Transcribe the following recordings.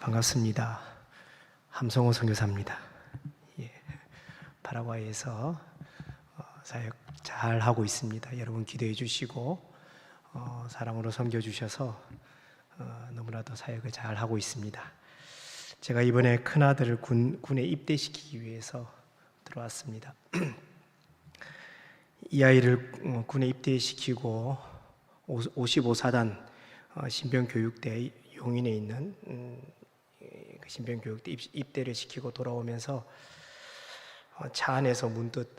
반갑습니다. 함성호 선교사입니다. 파라과이에서 사역 잘 하고 있습니다. 여러분 기도해 주시고 사랑으로 섬겨 주셔서 너무나도 사역을 잘 하고 있습니다. 제가 이번에 큰 아들을 군에 입대시키기 위해서 들어왔습니다. 이 아이를 군에 입대시키고 55사단 신병교육대 용인에 있는 신병교육대 입대를 시키고 돌아오면서 차 안에서 문득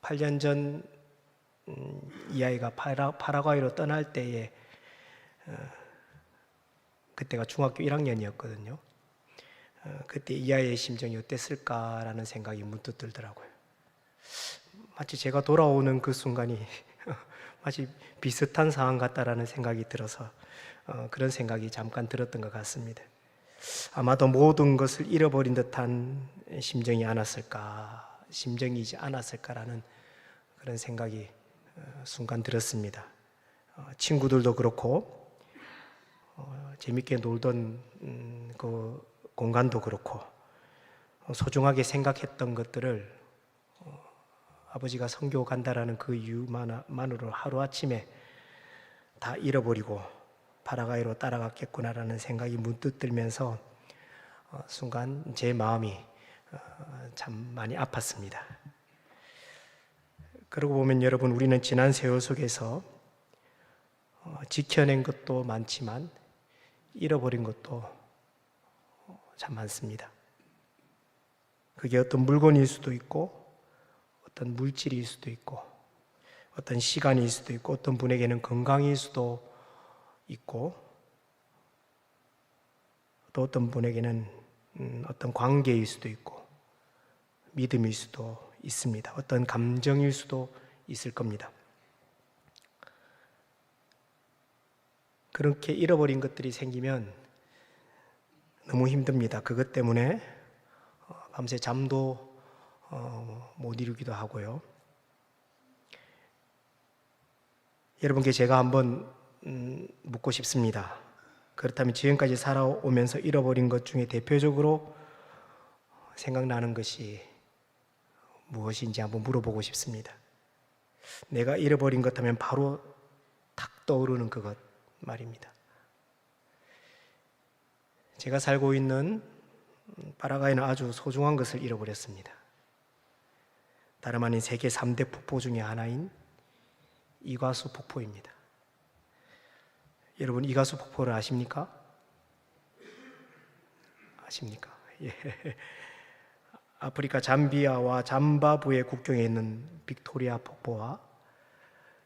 8년 전 이 아이가 파라과이로 떠날 때에 그때가 중학교 1학년이었거든요. 그때 이 아이의 심정이 어땠을까라는 생각이 문득 들더라고요. 마치 제가 돌아오는 그 순간이 마치 비슷한 상황 같다라는 생각이 들어서 그런 생각이 잠깐 들었던 것 같습니다. 아마도 모든 것을 잃어버린 듯한 심정이지 않았을까라는 그런 생각이 순간 들었습니다. 친구들도 그렇고 재밌게 놀던 그 공간도 그렇고 소중하게 생각했던 것들을 아버지가 선교 간다라는 그 이유만으로 하루아침에 다 잃어버리고 파라과이로 따라갔겠구나라는 생각이 문득 들면서 순간 제 마음이 참 많이 아팠습니다. 그러고 보면 여러분, 우리는 지난 세월 속에서 지켜낸 것도 많지만 잃어버린 것도 참 많습니다. 그게 어떤 물건일 수도 있고 어떤 물질일 수도 있고 어떤 시간일 수도 있고 어떤 분에게는 건강일 수도 있고 또 어떤 분에게는 어떤 관계일 수도 있고 믿음일 수도 있습니다. 어떤 감정일 수도 있을 겁니다. 그렇게 잃어버린 것들이 생기면 너무 힘듭니다. 그것 때문에 밤새 잠도 못 이루기도 하고요. 여러분께 제가 한번 묻고 싶습니다. 그렇다면 지금까지 살아오면서 잃어버린 것 중에 대표적으로 생각나는 것이 무엇인지 한번 물어보고 싶습니다. 내가 잃어버린 것 하면 바로 탁 떠오르는 그것 말입니다. 제가 살고 있는 파라과이는 아주 소중한 것을 잃어버렸습니다. 다름 아닌 세계 3대 폭포 중에 하나인 이과수 폭포입니다. 여러분, 이과수 폭포를 아십니까? 아십니까? 예. 아프리카 잠비아와 잠바부의 국경에 있는 빅토리아 폭포와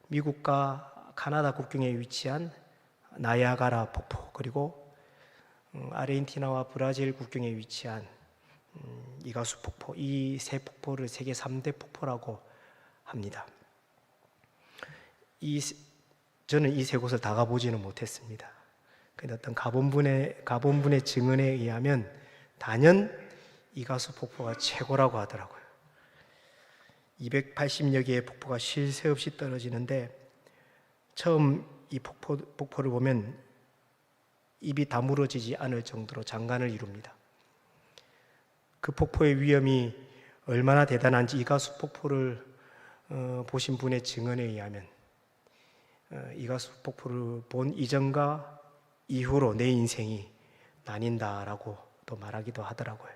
미국과 카나다 국경에 위치한 나야가라 폭포, 그리고 아르헨티나와 브라질 국경에 위치한 이과수 폭포, 이 세 폭포를 세계 3대 폭포라고 합니다. 저는 이 세 곳을 다 가보지는 못했습니다. 그런데 어떤 가본분의 증언에 의하면 단연 이과수 폭포가 최고라고 하더라고요. 280여 개의 폭포가 쉴 새 없이 떨어지는데 처음 이 폭포를 보면 입이 다물어지지 않을 정도로 장관을 이룹니다. 그 폭포의 위험이 얼마나 대단한지 이과수 폭포를 보신 분의 증언에 의하면 이과수 폭포를 본 이전과 이후로 내 인생이 나뉜다라고 또 말하기도 하더라고요.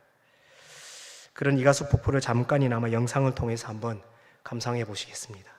그런 이과수 폭포를 잠깐이나마 영상을 통해서 한번 감상해 보시겠습니다.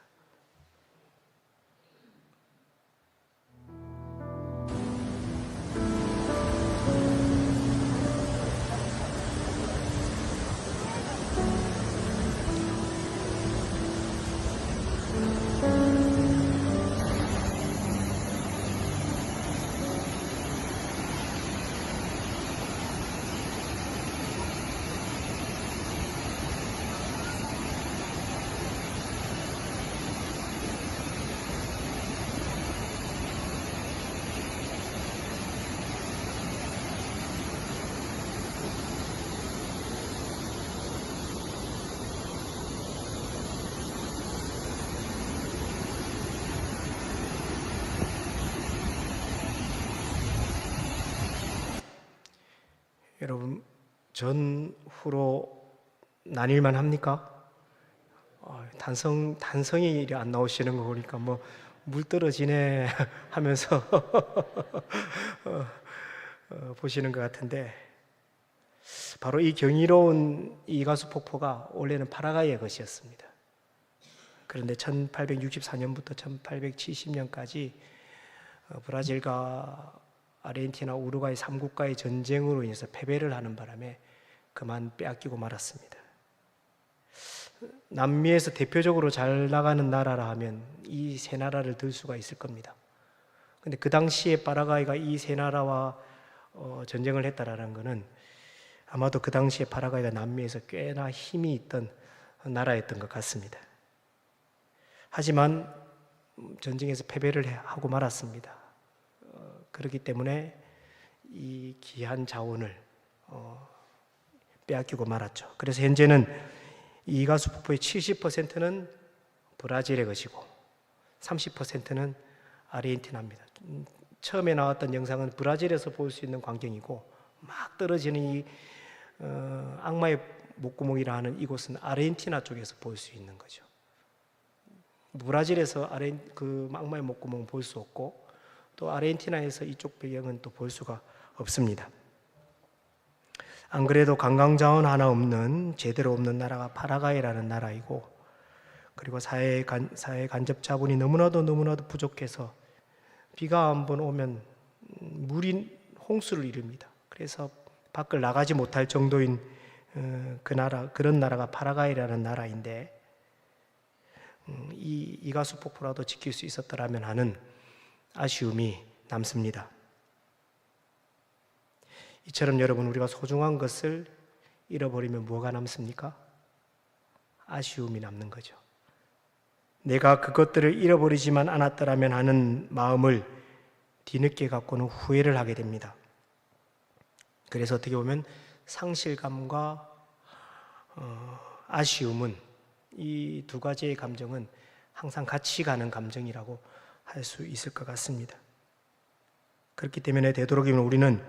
여러분 전후로 나뉠만 합니까? 단성이 이리 안 나오시는 거 보니까 뭐 물 떨어지네 하면서 보시는 것 같은데, 바로 이 경이로운 이가수 폭포가 원래는 파라과이의 것이었습니다. 그런데 1864년부터 1870년까지 브라질과 아르헨티나, 우루과이 3국가의 전쟁으로 인해서 패배를 하는 바람에 그만 빼앗기고 말았습니다. 남미에서 대표적으로 잘 나가는 나라라 하면 이 세 나라를 들 수가 있을 겁니다. 근데 그 당시에 파라과이가 이 세 나라와 전쟁을 했다라는 것은 아마도 그 당시에 파라과이가 남미에서 꽤나 힘이 있던 나라였던 것 같습니다. 하지만 전쟁에서 패배를 하고 말았습니다. 그렇기 때문에 이 귀한 자원을 빼앗기고 말았죠. 그래서 현재는 이 이가수 폭포의 70%는 브라질의 것이고 30%는 아르헨티나입니다. 처음에 나왔던 영상은 브라질에서 볼 수 있는 광경이고, 막 떨어지는 이 악마의 목구멍이라 하는 이곳은 아르헨티나 쪽에서 볼 수 있는 거죠. 브라질에서 그 악마의 목구멍 볼 수 없고, 또 아르헨티나에서 이쪽 배경은 또 볼 수가 없습니다. 안 그래도 관광자원 하나 없는, 제대로 없는 나라가 파라과이라는 나라이고, 그리고 사회 간접 자본이 너무나도 부족해서 비가 한번 오면 물이 홍수를 이룹니다. 그래서 밖을 나가지 못할 정도인 그런 나라가 파라과이라는 나라인데, 이 이가수 폭포라도 지킬 수 있었더라면 하는 아쉬움이 남습니다. 이처럼 여러분, 우리가 소중한 것을 잃어버리면 뭐가 남습니까? 아쉬움이 남는 거죠. 내가 그것들을 잃어버리지만 않았더라면 하는 마음을 뒤늦게 갖고는 후회를 하게 됩니다. 그래서 어떻게 보면 상실감과 아쉬움은, 이 두 가지의 감정은 항상 같이 가는 감정이라고 할 수 있을 것 같습니다. 그렇기 때문에 되도록이면 우리는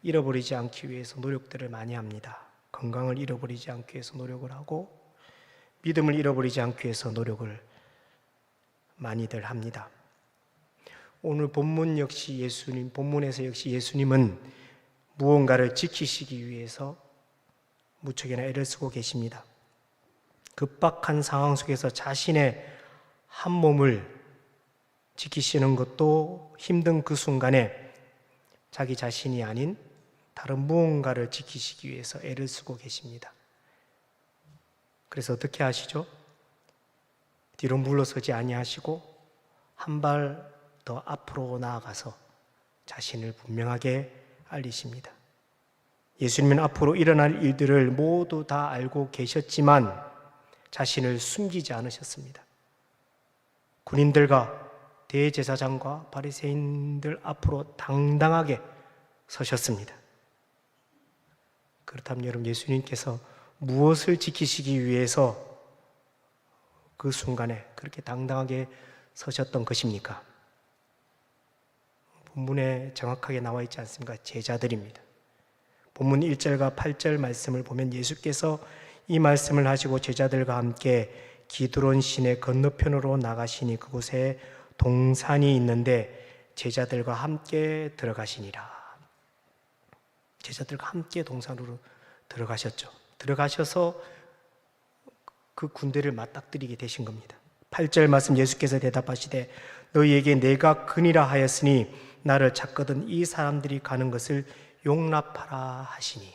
잃어버리지 않기 위해서 노력들을 많이 합니다. 건강을 잃어버리지 않기 위해서 노력을 하고, 믿음을 잃어버리지 않기 위해서 노력을 많이들 합니다. 오늘 본문에서 역시 예수님은 무언가를 지키시기 위해서 무척이나 애를 쓰고 계십니다. 급박한 상황 속에서 자신의 한 몸을 지키시는 것도 힘든 그 순간에 자기 자신이 아닌 다른 무언가를 지키시기 위해서 애를 쓰고 계십니다. 그래서 어떻게 하시죠? 뒤로 물러서지 아니하시고 한 발 더 앞으로 나아가서 자신을 분명하게 알리십니다. 예수님은 앞으로 일어날 일들을 모두 다 알고 계셨지만 자신을 숨기지 않으셨습니다. 군인들과 대제사장과 바리새인들 앞으로 당당하게 서셨습니다. 그렇다면 여러분, 예수님께서 무엇을 지키시기 위해서 그 순간에 그렇게 당당하게 서셨던 것입니까? 본문에 정확하게 나와 있지 않습니까? 제자들입니다. 본문 1절과 8절 말씀을 보면 예수께서 이 말씀을 하시고 제자들과 함께 기드론 시내 건너편으로 나가시니 그곳에 동산이 있는데 제자들과 함께 들어가시니라. 제자들과 함께 동산으로 들어가셨죠. 들어가셔서 그 군대를 맞닥뜨리게 되신 겁니다. 8절 말씀, 예수께서 대답하시되 너희에게 내가 근이라 하였으니 나를 찾거든 이 사람들이 가는 것을 용납하라 하시니.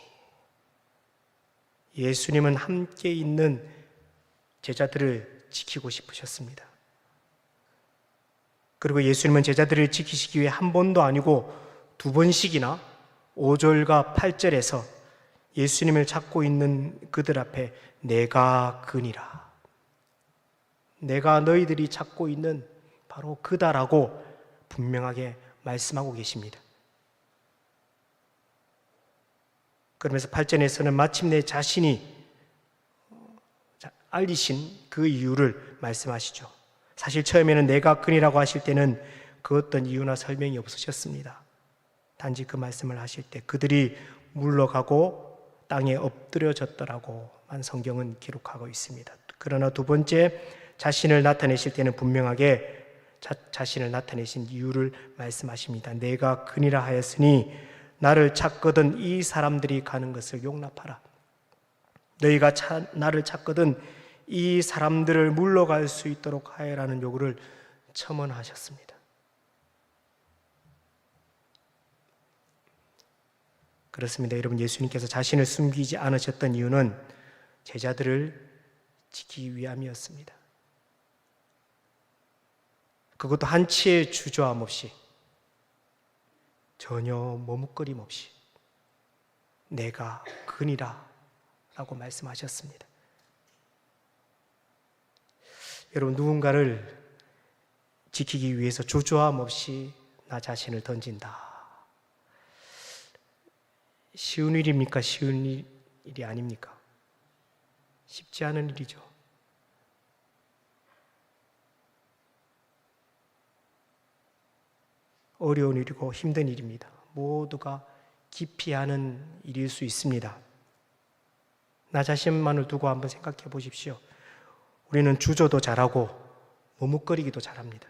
예수님은 함께 있는 제자들을 지키고 싶으셨습니다. 그리고 예수님은 제자들을 지키시기 위해 한 번도 아니고 두 번씩이나 5절과 8절에서 예수님을 찾고 있는 그들 앞에 내가 그니라, 내가 너희들이 찾고 있는 바로 그다라고 분명하게 말씀하고 계십니다. 그러면서 8절에서는 마침내 자신이 알리신 그 이유를 말씀하시죠. 사실 처음에는 내가 그니라고 하실 때는 그 어떤 이유나 설명이 없으셨습니다. 단지 그 말씀을 하실 때 그들이 물러가고 땅에 엎드려졌더라고만 성경은 기록하고 있습니다. 그러나 두 번째, 자신을 나타내실 때는 분명하게 자신을 나타내신 이유를 말씀하십니다. 내가 그니라 하였으니 나를 찾거든 이 사람들이 가는 것을 용납하라. 너희가 나를 찾거든 이 사람들을 물러갈 수 있도록 하여라는 요구를 첨언하셨습니다. 그렇습니다. 여러분, 예수님께서 자신을 숨기지 않으셨던 이유는 제자들을 지키기 위함이었습니다. 그것도 한치의 주저함 없이, 전혀 머뭇거림 없이 내가 그니라 라고 말씀하셨습니다. 여러분, 누군가를 지키기 위해서 주저함 없이 나 자신을 던진다. 쉬운 일입니까? 쉬운 일이 아닙니까? 쉽지 않은 일이죠. 어려운 일이고 힘든 일입니다. 모두가 기피하는 일일 수 있습니다. 나 자신만을 두고 한번 생각해 보십시오. 우리는 주저도 잘하고 머뭇거리기도 잘합니다.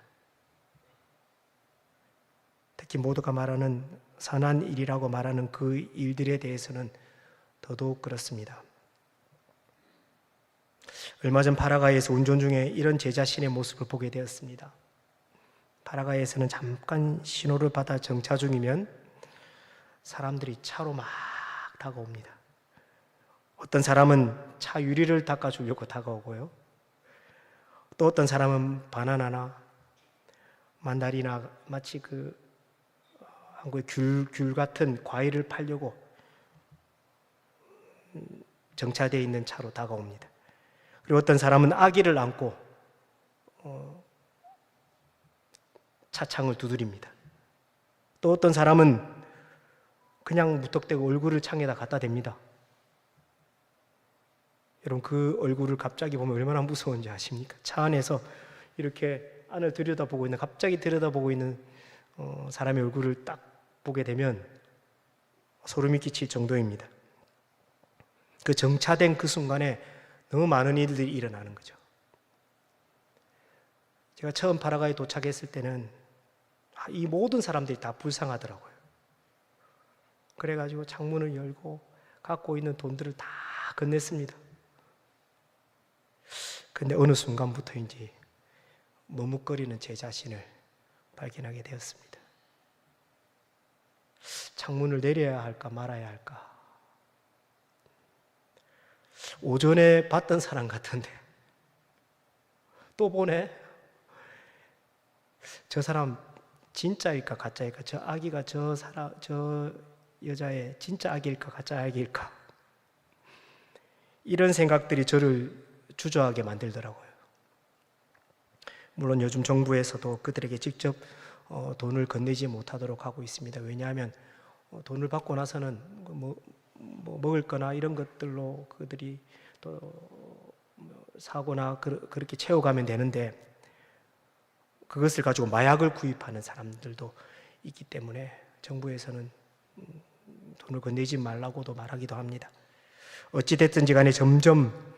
특히 모두가 말하는 선한 일이라고 말하는 그 일들에 대해서는 더더욱 그렇습니다. 얼마 전 파라과이에서 운전 중에 이런 제 자신의 모습을 보게 되었습니다. 파라과이에서는 잠깐 신호를 받아 정차 중이면 사람들이 차로 막 다가옵니다. 어떤 사람은 차 유리를 닦아주려고 다가오고요. 또 어떤 사람은 바나나나 만다리나 마치 한국의 귤 같은 과일을 팔려고 정차되어 있는 차로 다가옵니다. 그리고 어떤 사람은 아기를 안고 차창을 두드립니다. 또 어떤 사람은 그냥 무턱대고 얼굴을 창에다 갖다 댑니다. 여러분, 그 얼굴을 갑자기 보면 얼마나 무서운지 아십니까? 차 안에서 이렇게 안을 갑자기 들여다보고 있는 사람의 얼굴을 딱 보게 되면 소름이 끼칠 정도입니다. 그 정차된 그 순간에 너무 많은 일들이 일어나는 거죠. 제가 처음 파라과이에 도착했을 때는 이 모든 사람들이 다 불쌍하더라고요. 그래가지고 창문을 열고 갖고 있는 돈들을 다 건넸습니다. 근데 어느 순간부터인지 머뭇거리는 제 자신을 발견하게 되었습니다. 창문을 내려야 할까 말아야 할까. 오전에 봤던 사람 같은데 또 보네. 저 사람 진짜일까 가짜일까? 저 아기가 저 여자의 진짜 아기일까 가짜 아기일까? 이런 생각들이 저를 주저하게 만들더라고요. 물론 요즘 정부에서도 그들에게 직접 돈을 건네지 못하도록 하고 있습니다. 왜냐하면 돈을 받고 나서는 먹을 거나 이런 것들로 그들이 또 사거나 그렇게 채워가면 되는데, 그것을 가지고 마약을 구입하는 사람들도 있기 때문에 정부에서는 돈을 건네지 말라고도 말하기도 합니다. 어찌됐든지 간에 점점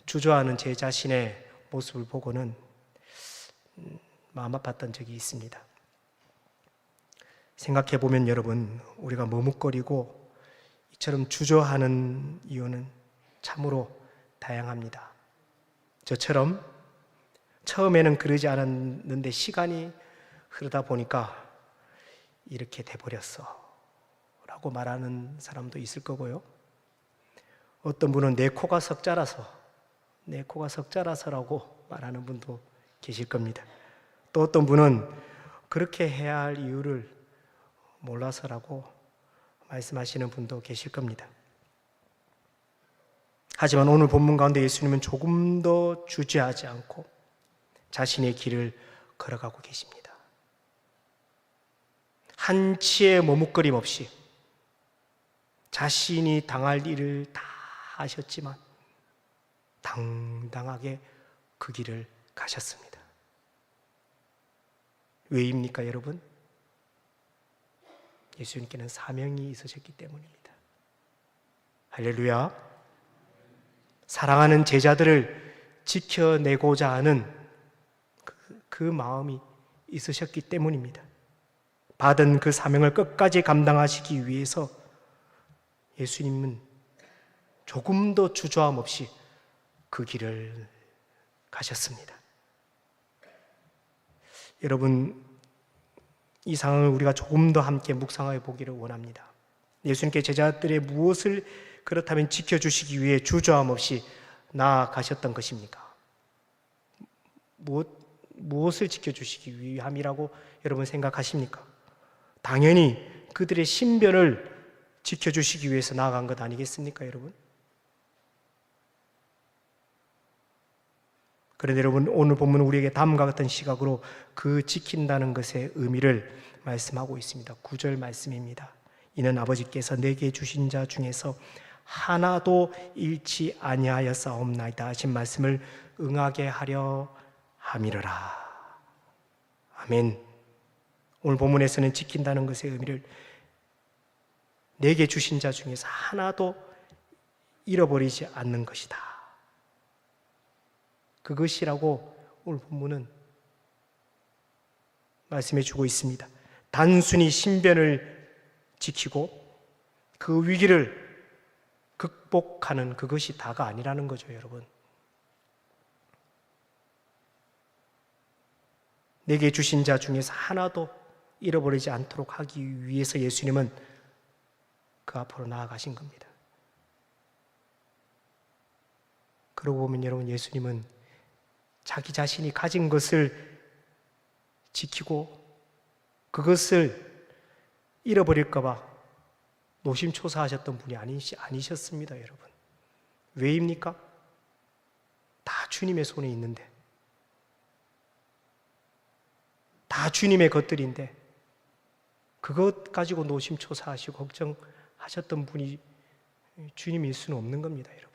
주저하는 제 자신의 모습을 보고는 마음 아팠던 적이 있습니다. 생각해보면 여러분, 우리가 머뭇거리고 이처럼 주저하는 이유는 참으로 다양합니다. 저처럼 처음에는 그러지 않았는데 시간이 흐르다 보니까 이렇게 돼버렸어 라고 말하는 사람도 있을 거고요. 어떤 분은 내 코가 석자라서라고 말하는 분도 계실 겁니다. 또 어떤 분은 그렇게 해야 할 이유를 몰라서라고 말씀하시는 분도 계실 겁니다. 하지만 오늘 본문 가운데 예수님은 조금 더 주저하지 않고 자신의 길을 걸어가고 계십니다. 한치의 머뭇거림 없이 자신이 당할 일을 다 하셨지만 당당하게 그 길을 가셨습니다. 왜입니까, 여러분? 예수님께는 사명이 있으셨기 때문입니다. 할렐루야. 사랑하는 제자들을 지켜내고자 하는 그 마음이 있으셨기 때문입니다. 받은 그 사명을 끝까지 감당하시기 위해서 예수님은 조금도 주저함 없이 그 길을 가셨습니다. 여러분, 이 상황을 우리가 조금 더 함께 묵상해 보기를 원합니다. 예수님께 제자들의 무엇을 그렇다면 지켜주시기 위해 주저함 없이 나아가셨던 것입니까? 무엇을 지켜주시기 위함이라고 여러분 생각하십니까? 당연히 그들의 신변을 지켜주시기 위해서 나아간 것 아니겠습니까, 여러분? 그런데 여러분, 오늘 본문은 우리에게 다음과 같은 시각으로 그 지킨다는 것의 의미를 말씀하고 있습니다. 9절 말씀입니다. 이는 아버지께서 내게 주신 자 중에서 하나도 잃지 아니하였사옵나이다 하신 말씀을 응하게 하려 함이러라. 아멘. 오늘 본문에서는 지킨다는 것의 의미를 내게 주신 자 중에서 하나도 잃어버리지 않는 것이다, 그것이라고 오늘 본문은 말씀해 주고 있습니다. 단순히 신변을 지키고 그 위기를 극복하는 그것이 다가 아니라는 거죠, 여러분. 내게 주신 자 중에서 하나도 잃어버리지 않도록 하기 위해서 예수님은 그 앞으로 나아가신 겁니다. 그러고 보면 여러분, 예수님은 자기 자신이 가진 것을 지키고 그것을 잃어버릴까 봐 노심초사하셨던 분이 아니셨습니다, 여러분. 왜입니까? 다 주님의 손에 있는데, 다 주님의 것들인데 그것 가지고 노심초사하시고 걱정하셨던 분이 주님일 수는 없는 겁니다, 여러분.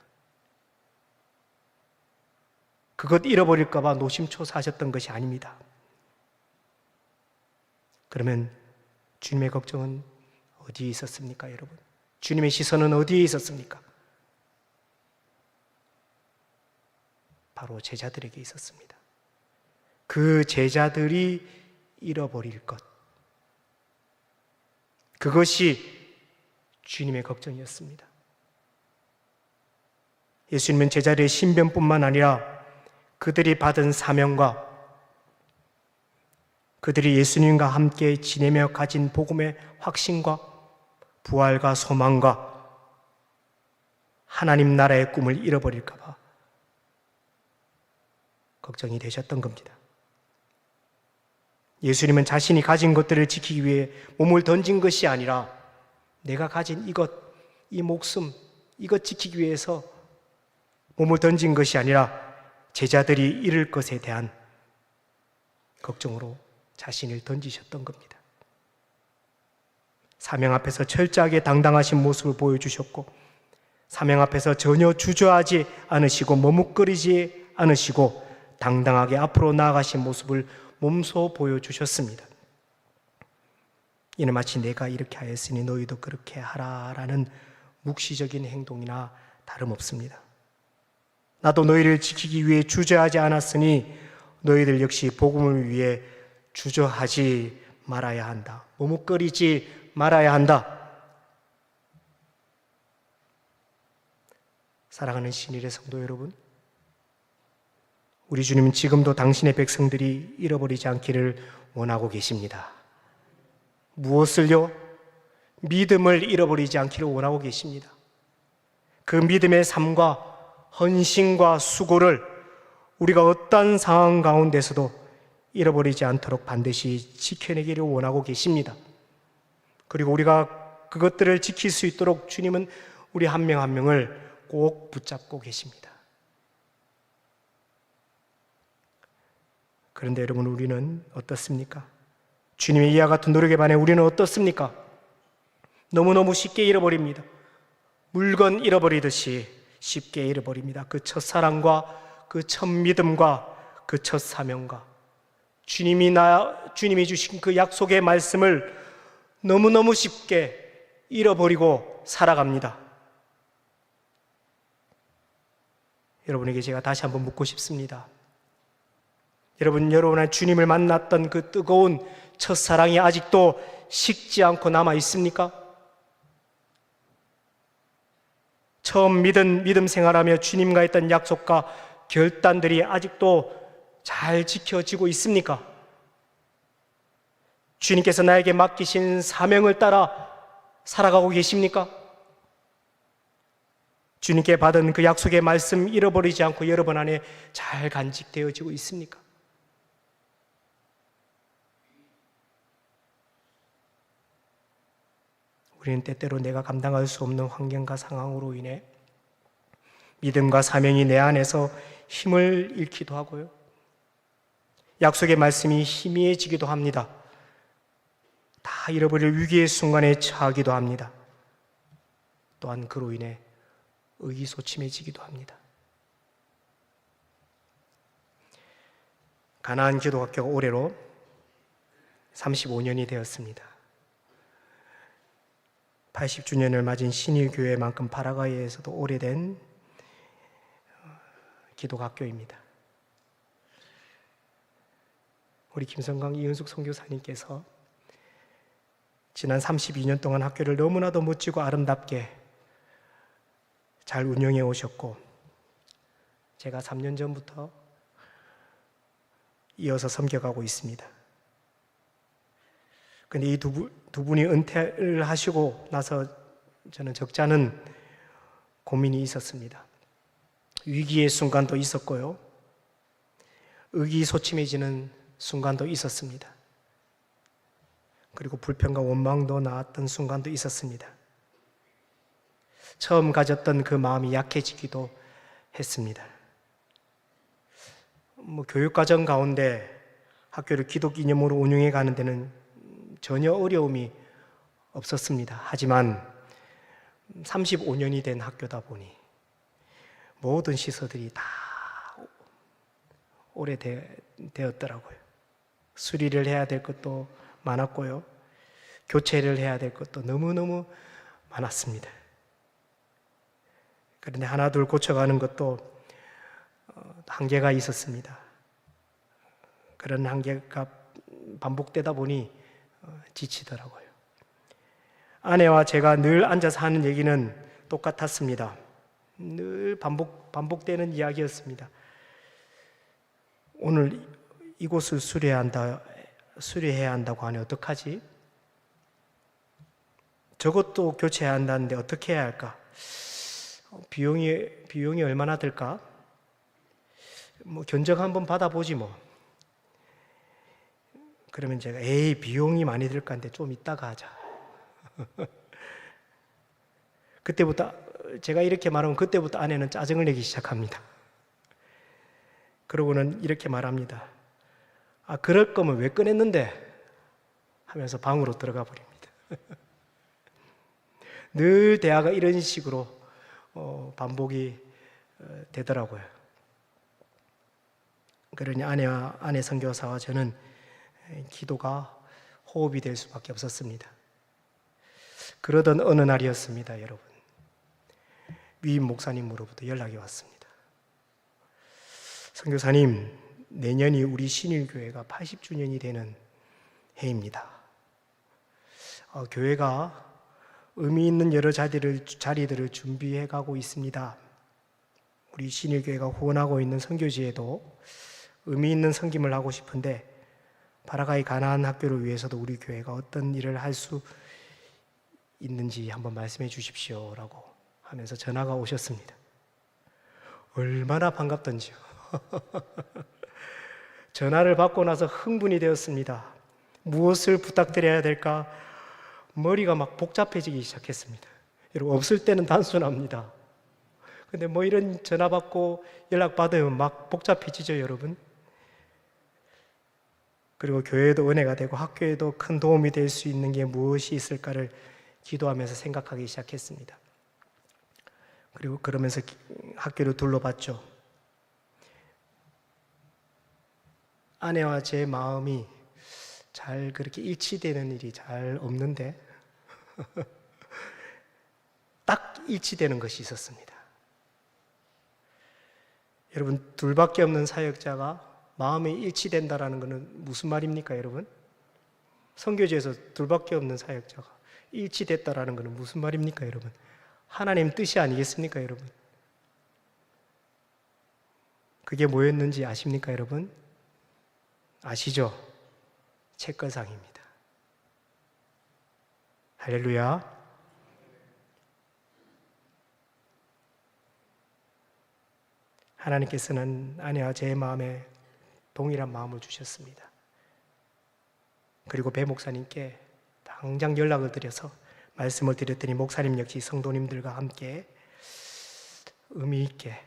그것 잃어버릴까 봐 노심초사하셨던 것이 아닙니다. 그러면 주님의 걱정은 어디에 있었습니까, 여러분? 주님의 시선은 어디에 있었습니까? 바로 제자들에게 있었습니다. 그 제자들이 잃어버릴 것, 그것이 주님의 걱정이었습니다. 예수님은 제자들의 신변뿐만 아니라 그들이 받은 사명과 그들이 예수님과 함께 지내며 가진 복음의 확신과 부활과 소망과 하나님 나라의 꿈을 잃어버릴까 봐 걱정이 되셨던 겁니다. 예수님은 자신이 가진 것들을 지키기 위해 몸을 던진 것이 아니라 내가 가진 이것, 이 목숨, 이것 지키기 위해서 몸을 던진 것이 아니라 제자들이 잃을 것에 대한 걱정으로 자신을 던지셨던 겁니다. 사명 앞에서 철저하게 당당하신 모습을 보여주셨고, 사명 앞에서 전혀 주저하지 않으시고 머뭇거리지 않으시고 당당하게 앞으로 나아가신 모습을 몸소 보여주셨습니다. 이는 마치 내가 이렇게 하였으니 너희도 그렇게 하라라는 묵시적인 행동이나 다름없습니다. 나도 너희를 지키기 위해 주저하지 않았으니 너희들 역시 복음을 위해 주저하지 말아야 한다. 머뭇거리지 말아야 한다. 사랑하는 신일의 성도 여러분, 우리 주님은 지금도 당신의 백성들이 잃어버리지 않기를 원하고 계십니다. 무엇을요? 믿음을 잃어버리지 않기를 원하고 계십니다. 그 믿음의 삶과 헌신과 수고를 우리가 어떤 상황 가운데서도 잃어버리지 않도록 반드시 지켜내기를 원하고 계십니다. 그리고 우리가 그것들을 지킬 수 있도록 주님은 우리 한 명 한 명을 꼭 붙잡고 계십니다. 그런데 여러분, 우리는 어떻습니까? 주님의 이와 같은 노력에 반해 우리는 어떻습니까? 너무너무 쉽게 잃어버립니다. 물건 잃어버리듯이 쉽게 잃어버립니다. 그 첫사랑과 그 첫 믿음과 그 첫 사명과 주님이 주신 그 약속의 말씀을 너무너무 쉽게 잃어버리고 살아갑니다. 여러분에게 제가 다시 한번 묻고 싶습니다. 여러분의 주님을 만났던 그 뜨거운 첫사랑이 아직도 식지 않고 남아 있습니까? 처음 믿음 생활하며 주님과 했던 약속과 결단들이 아직도 잘 지켜지고 있습니까? 주님께서 나에게 맡기신 사명을 따라 살아가고 계십니까? 주님께 받은 그 약속의 말씀 잃어버리지 않고 여러분 안에 잘 간직되어지고 있습니까? 우리는 때때로 내가 감당할 수 없는 환경과 상황으로 인해 믿음과 사명이 내 안에서 힘을 잃기도 하고요. 약속의 말씀이 희미해지기도 합니다. 다 잃어버릴 위기의 순간에 처하기도 합니다. 또한 그로 인해 의기소침해지기도 합니다. 가나안 기독학교가 올해로 35년이 되었습니다. 80주년을 맞은 신일교회만큼 파라과이에서도 오래된 기독학교입니다. 우리 김성강 이은숙 선교사님께서 지난 32년 동안 학교를 너무나도 멋지고 아름답게 잘 운영해 오셨고, 제가 3년 전부터 이어서 섬겨가고 있습니다. 그런데 이 두 분이 은퇴를 하시고 나서 저는 적잖은 고민이 있었습니다. 위기의 순간도 있었고요, 의기소침해지는 순간도 있었습니다. 그리고 불평과 원망도 나왔던 순간도 있었습니다. 처음 가졌던 그 마음이 약해지기도 했습니다. 교육과정 가운데 학교를 기독 이념으로 운영해 가는 데는 전혀 어려움이 없었습니다. 하지만 35년이 된 학교다 보니 모든 시설들이 다 오래되었더라고요. 수리를 해야 될 것도 많았고요, 교체를 해야 될 것도 너무너무 많았습니다. 그런데 하나둘 고쳐가는 것도 한계가 있었습니다. 그런 한계가 반복되다 보니 지치더라고요. 아내와 제가 늘 앉아서 하는 얘기는 똑같았습니다. 늘 반복되는 이야기였습니다. 오늘 이곳을 수리해야 한다고 하니 어떡하지? 저것도 교체해야 한다는데 어떻게 해야 할까? 비용이 얼마나 들까? 견적 한번 받아보지 뭐. 그러면 제가 비용이 많이 들 건데 좀 이따가 하자. 그때부터 제가 이렇게 말하면 그때부터 아내는 짜증을 내기 시작합니다. 그러고는 이렇게 말합니다. 그럴 거면 왜 꺼냈는데? 하면서 방으로 들어가 버립니다. 늘 대화가 이런 식으로 반복이 되더라고요. 그러니 아내 선교사와 저는 기도가 호흡이 될 수밖에 없었습니다. 그러던 어느 날이었습니다, 여러분. 위임 목사님으로부터 연락이 왔습니다. 선교사님, 내년이 우리 신일교회가 80주년이 되는 해입니다. 교회가 의미 있는 여러 자리들을 준비해 가고 있습니다. 우리 신일교회가 후원하고 있는 선교지에도 의미 있는 섬김을 하고 싶은데 파라과이 가나안 학교를 위해서도 우리 교회가 어떤 일을 할 수 있는지 한번 말씀해 주십시오 라고 하면서 전화가 오셨습니다. 얼마나 반갑던지요. 전화를 받고 나서 흥분이 되었습니다. 무엇을 부탁드려야 될까? 머리가 막 복잡해지기 시작했습니다. 여러분, 없을 때는 단순합니다. 근데 이런 전화 받고 연락 받으면 막 복잡해지죠, 여러분. 그리고 교회에도 은혜가 되고 학교에도 큰 도움이 될 수 있는 게 무엇이 있을까를 기도하면서 생각하기 시작했습니다. 그리고 그러면서 학교를 둘러봤죠. 아내와 제 마음이 잘 그렇게 일치되는 일이 잘 없는데 딱 일치되는 것이 있었습니다. 여러분, 둘밖에 없는 사역자가 마음이 일치된다라는 것은 무슨 말입니까, 여러분? 선교지에서 둘밖에 없는 사역자가 일치됐다라는 것은 무슨 말입니까, 여러분? 하나님 뜻이 아니겠습니까, 여러분? 그게 뭐였는지 아십니까, 여러분? 아시죠? 책거상입니다. 할렐루야. 하나님께서는 아내와 제 마음에 동일한 마음을 주셨습니다. 그리고 배 목사님께 당장 연락을 드려서 말씀을 드렸더니 목사님 역시 성도님들과 함께 의미 있게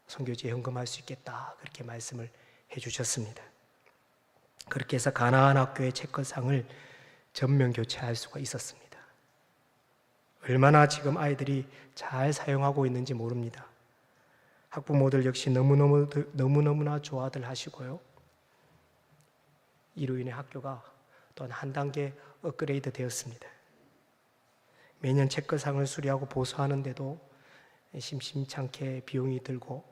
선교지에 헌금할 수 있겠다, 그렇게 말씀을 해주셨습니다. 그렇게 해서 가나안 학교의 책거상을 전면 교체할 수가 있었습니다. 얼마나 지금 아이들이 잘 사용하고 있는지 모릅니다. 학부모들 역시 너무너무나 좋아들 하시고요. 이로 인해 학교가 또한 한 단계 업그레이드 되었습니다. 매년 책거상을 수리하고 보수하는데도 심심찮게 비용이 들고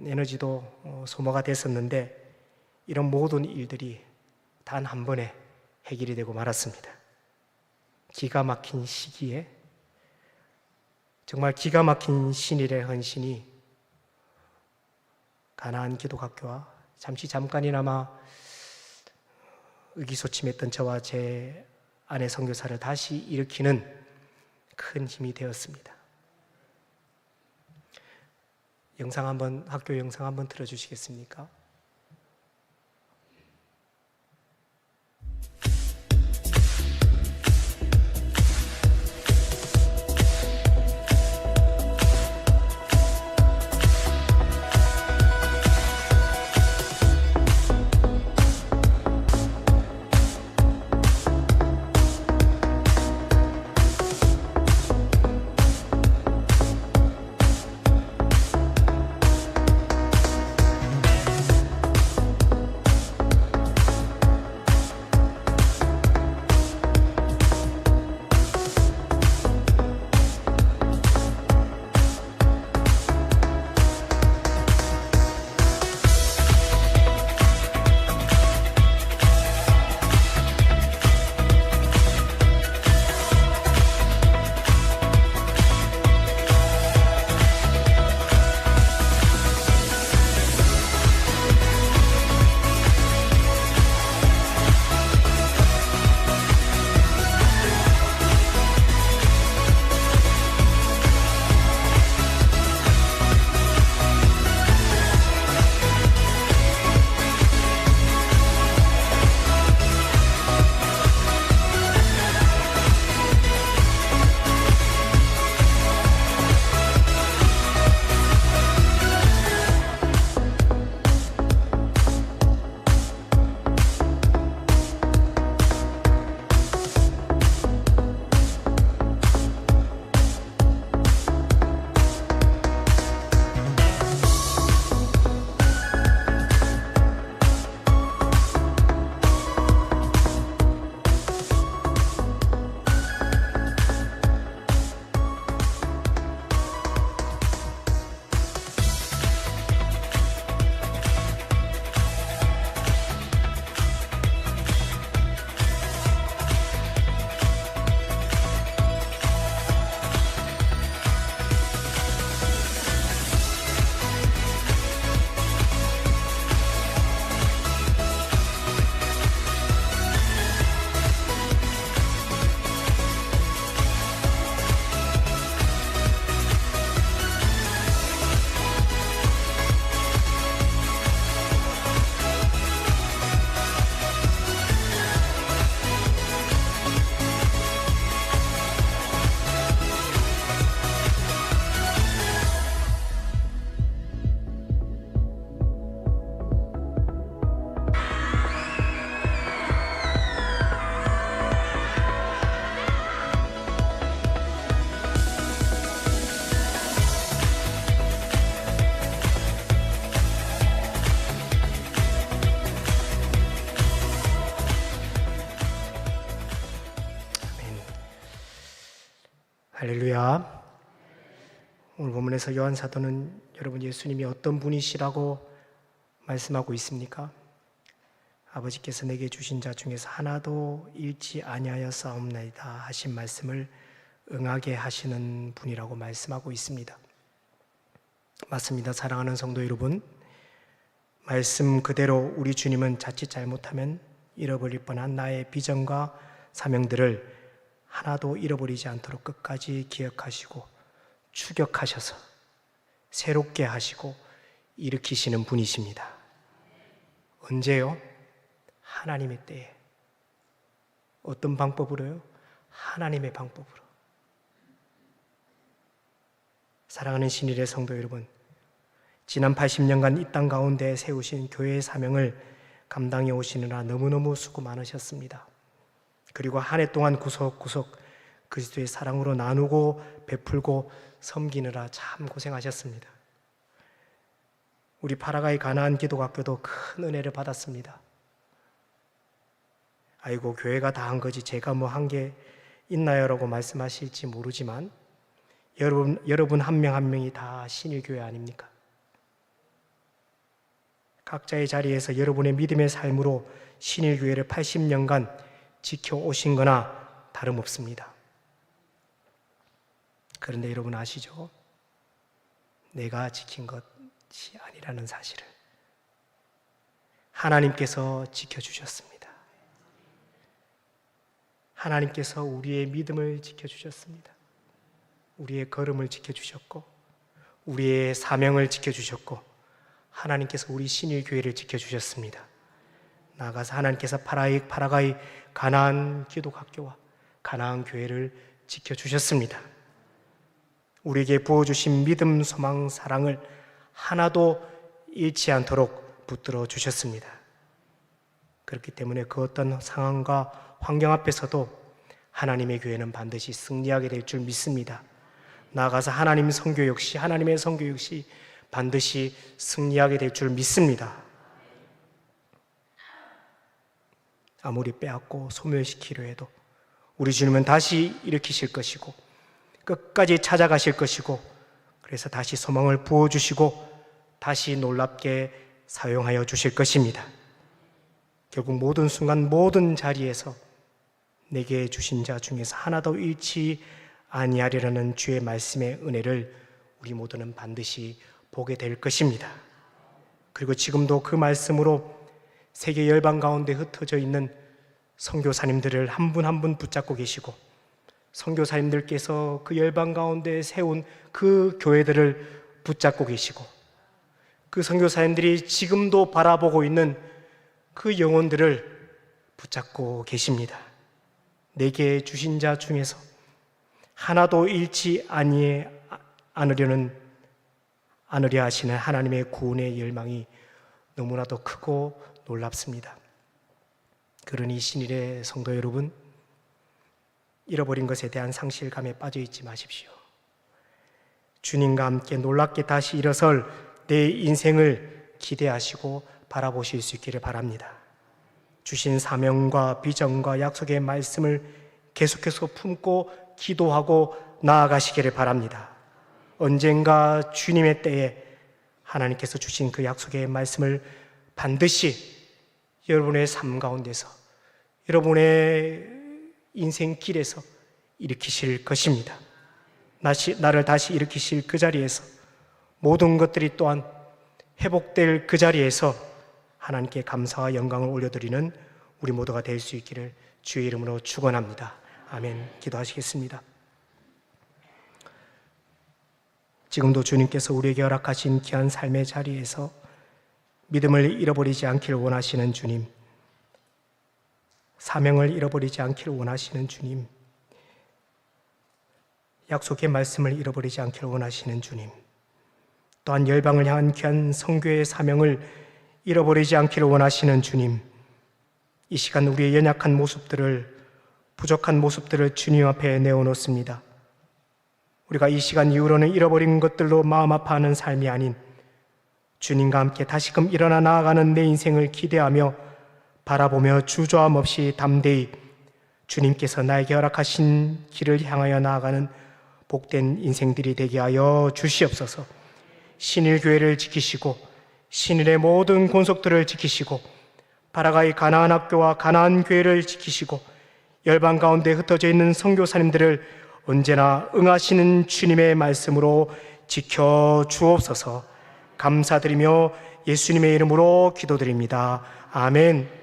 에너지도 소모가 됐었는데, 이런 모든 일들이 단 한 번에 해결이 되고 말았습니다. 기가 막힌 시기에 정말 기가 막힌 신일의 헌신이 가나안 기독학교와 잠깐이나마 의기소침했던 저와 제 아내 선교사를 다시 일으키는 큰 힘이 되었습니다. 학교 영상 한번 틀어주시겠습니까? 할렐루야. 오늘 본문에서 요한 사도는 여러분 예수님이 어떤 분이시라고 말씀하고 있습니까? 아버지께서 내게 주신 자 중에서 하나도 잃지 아니하여 싸움나이다 하신 말씀을 응하게 하시는 분이라고 말씀하고 있습니다. 맞습니다. 사랑하는 성도 여러분, 말씀 그대로 우리 주님은 자칫 잘못하면 잃어버릴 뻔한 나의 비전과 사명들을 하나도 잃어버리지 않도록 끝까지 기억하시고 추격하셔서 새롭게 하시고 일으키시는 분이십니다. 언제요? 하나님의 때에. 어떤 방법으로요? 하나님의 방법으로. 사랑하는 신일의 성도 여러분, 지난 80년간 이 땅 가운데 세우신 교회의 사명을 감당해 오시느라 너무너무 수고 많으셨습니다. 그리고 한 해 동안 구석구석 그리스도의 사랑으로 나누고 베풀고 섬기느라 참 고생하셨습니다. 우리 파라과이 가나안 기독학교도 큰 은혜를 받았습니다. 아이고 교회가 다 한 거지 제가 뭐 한 게 있나요? 라고 말씀하실지 모르지만 여러분 한 명 한 명이 다 신일교회 아닙니까? 각자의 자리에서 여러분의 믿음의 삶으로 신일교회를 80년간 지켜오신 거나 다름없습니다. 그런데 여러분 아시죠? 내가 지킨 것이 아니라는 사실을 하나님께서 지켜주셨습니다. 하나님께서 우리의 믿음을 지켜주셨습니다. 우리의 걸음을 지켜주셨고 우리의 사명을 지켜주셨고 하나님께서 우리 신일교회를 지켜주셨습니다. 나아가서 하나님께서 파라과이 가나안 기독학교와 가나안 교회를 지켜주셨습니다. 우리에게 부어주신 믿음, 소망, 사랑을 하나도 잃지 않도록 붙들어 주셨습니다. 그렇기 때문에 그 어떤 상황과 환경 앞에서도 하나님의 교회는 반드시 승리하게 될 줄 믿습니다. 나아가서 하나님의 선교 역시 반드시 승리하게 될 줄 믿습니다. 아무리 빼앗고 소멸시키려 해도 우리 주님은 다시 일으키실 것이고 끝까지 찾아가실 것이고 그래서 다시 소망을 부어주시고 다시 놀랍게 사용하여 주실 것입니다. 결국 모든 순간 모든 자리에서 내게 주신 자 중에서 하나도 잃지 아니하리라는 주의 말씀의 은혜를 우리 모두는 반드시 보게 될 것입니다. 그리고 지금도 그 말씀으로 세계 열방 가운데 흩어져 있는 선교사님들을 한 분 한 분 붙잡고 계시고 선교사님들께서 그 열방 가운데 세운 그 교회들을 붙잡고 계시고 그 선교사님들이 지금도 바라보고 있는 그 영혼들을 붙잡고 계십니다. 내게 주신 자 중에서 하나도 잃지 않으려 하시는 하나님의 구원의 열망이 너무나도 크고 놀랍습니다. 그러니 신일의 성도 여러분, 잃어버린 것에 대한 상실감에 빠져 있지 마십시오. 주님과 함께 놀랍게 다시 일어설 내 인생을 기대하시고 바라보실 수 있기를 바랍니다. 주신 사명과 비전과 약속의 말씀을 계속해서 품고 기도하고 나아가시기를 바랍니다. 언젠가 주님의 때에 하나님께서 주신 그 약속의 말씀을 반드시 여러분의 삶 가운데서 여러분의 인생 길에서 일으키실 것입니다. 나를 다시 일으키실 그 자리에서 모든 것들이 또한 회복될 그 자리에서 하나님께 감사와 영광을 올려드리는 우리 모두가 될 수 있기를 주의 이름으로 축원합니다. 아멘. 기도하시겠습니다. 지금도 주님께서 우리에게 허락하신 귀한 삶의 자리에서 믿음을 잃어버리지 않기를 원하시는 주님, 사명을 잃어버리지 않기를 원하시는 주님, 약속의 말씀을 잃어버리지 않기를 원하시는 주님, 또한 열방을 향한 귀한 선교의 사명을 잃어버리지 않기를 원하시는 주님, 이 시간 우리의 연약한 모습들을, 부족한 모습들을 주님 앞에 내어놓습니다. 우리가 이 시간 이후로는 잃어버린 것들로 마음 아파하는 삶이 아닌 주님과 함께 다시금 일어나 나아가는 내 인생을 기대하며 바라보며 주저함 없이 담대히 주님께서 나에게 허락하신 길을 향하여 나아가는 복된 인생들이 되게 하여 주시옵소서. 신일교회를 지키시고 신일의 모든 권속들을 지키시고 바라가이 가나안 학교와 가나안 교회를 지키시고 열방 가운데 흩어져 있는 선교사님들을 언제나 응하시는 주님의 말씀으로 지켜 주옵소서. 감사드리며 예수님의 이름으로 기도드립니다. 아멘.